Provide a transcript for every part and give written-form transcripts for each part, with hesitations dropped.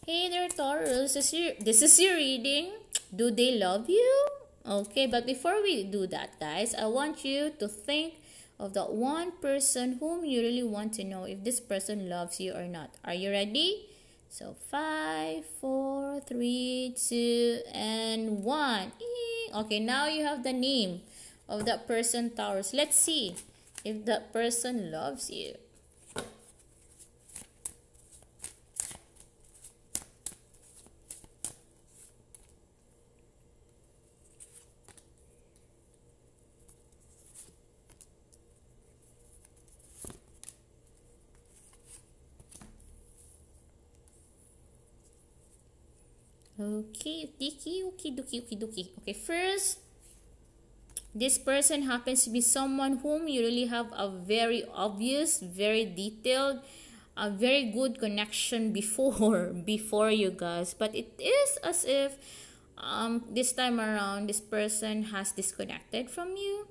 Hey there, Taurus. This is your reading. Do they love you? Okay, but before we do that, guys, I want you to think of that one person whom you really want to know if this person loves you or not. Are you ready? So 5, 4, 3, 2, and 1. Okay, now you have the name of that person, Taurus. Let's see if that person loves you. Okay, okay, okay. First, this person happens to be someone whom you really have a very obvious, very detailed, a very good connection before you guys. But it is as if this time around this person has disconnected from you,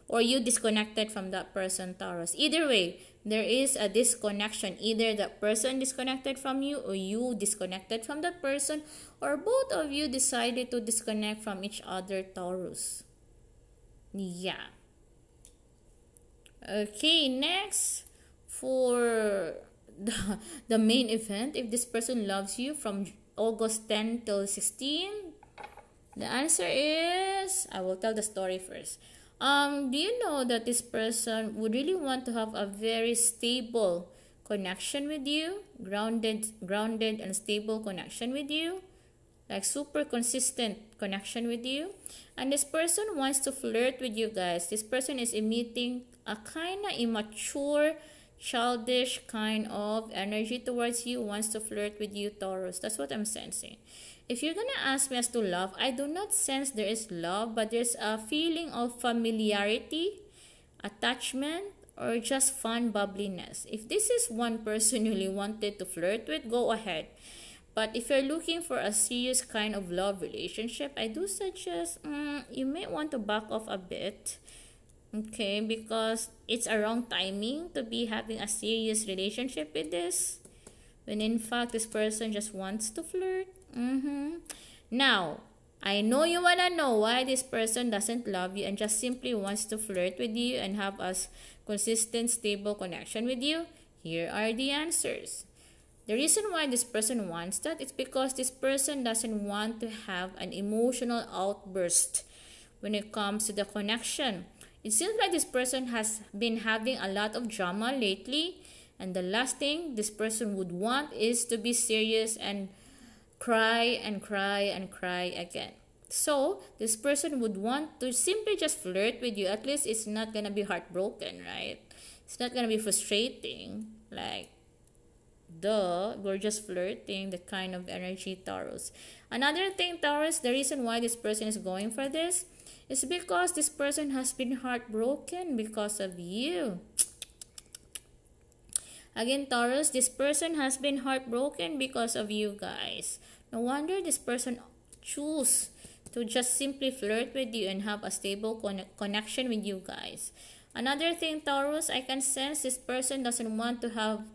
or you disconnected from that person, Taurus. Either way, there is a disconnection. Either that person disconnected from you, or you disconnected from that person, or both of you decided to disconnect from each other, Taurus. Yeah. Okay, next for the main event, if this person loves you from August 10 till 16, the answer is, I will tell the story first. Do you know that this person would really want to have a very stable connection with you, grounded and stable connection with you, like super consistent connection with you, and this person wants to flirt with you guys. This person is emitting a kind of immature, childish kind of energy towards you, wants to flirt with you, Taurus. That's what I'm sensing. If you're gonna ask me as to love, I do not sense there is love, but there's a feeling of familiarity, attachment, or just fun bubbliness. If this is one person you really wanted to flirt with, go ahead. But if you're looking for a serious kind of love relationship, I do suggest you may want to back off a bit. Okay, because it's a wrong timing to be having a serious relationship with this, when in fact this person just wants to flirt. Now, I know you wanna know why this person doesn't love you and just simply wants to flirt with you and have a consistent, stable connection with you. Here are the answers. The reason why this person wants that is because this person doesn't want to have an emotional outburst when it comes to the connection. It seems like this person has been having a lot of drama lately, and the last thing this person would want is to be serious and cry and cry and cry again. So, this person would want to simply just flirt with you. At least it's not gonna be heartbroken, right? It's not gonna be frustrating. Like, we're just flirting, the kind of energy, Taurus. Another thing, Taurus, the reason why this person is going for this is because this person has been heartbroken because of you. Again, Taurus, this person has been heartbroken because of you guys. No wonder this person choose to just simply flirt with you and have a stable connection with you guys. Another thing, Taurus, I can sense this person doesn't want to have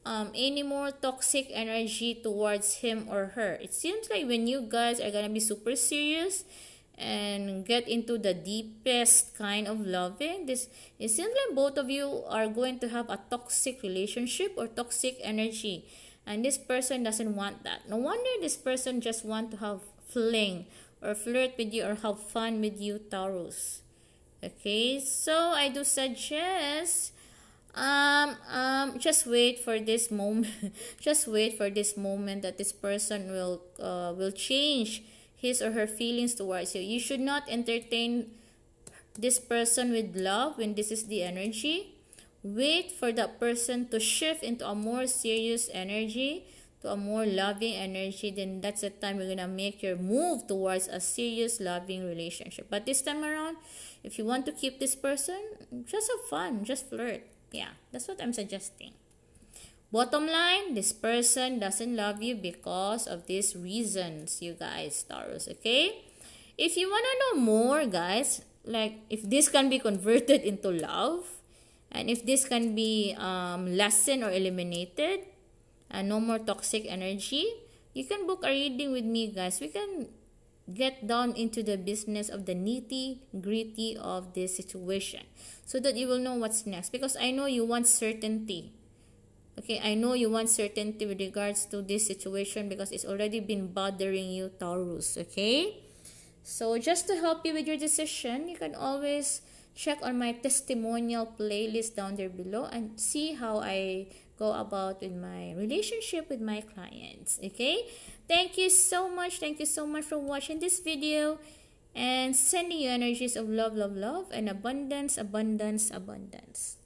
any more toxic energy towards him or her. It seems like when you guys are gonna be super serious and get into the deepest kind of loving, it seems like both of you are going to have a toxic relationship or toxic energy, and this person doesn't want that. No wonder this person just want to have fling or flirt with you or have fun with you, Taurus. Okay, so I do suggest just wait for this moment. Just wait for this moment that this person will change his or her feelings towards you. You should not entertain this person with love when this is the energy. Wait for that person to shift into a more serious energy, to a more loving energy. Then that's the time you're gonna make your move towards a serious loving relationship. But this time around, if you want to keep this person, just have fun, just flirt. Yeah, that's what I'm suggesting. Bottom line, this person doesn't love you because of these reasons, you guys, Taurus, okay? If you want to know more, guys, like if this can be converted into love, and if this can be lessened or eliminated, no more toxic energy, you can book a reading with me, guys. We can get down into the business of the nitty gritty of this situation so that you will know what's next, because I know you want certainty. Okay, I know you want certainty with regards to this situation because it's already been bothering you, Taurus. Okay, so just to help you with your decision, you can always check on my testimonial playlist down there below and see how I go about with my relationship with my clients. Okay, thank you so much for watching this video, and sending you energies of love, love, love, and abundance, abundance, abundance.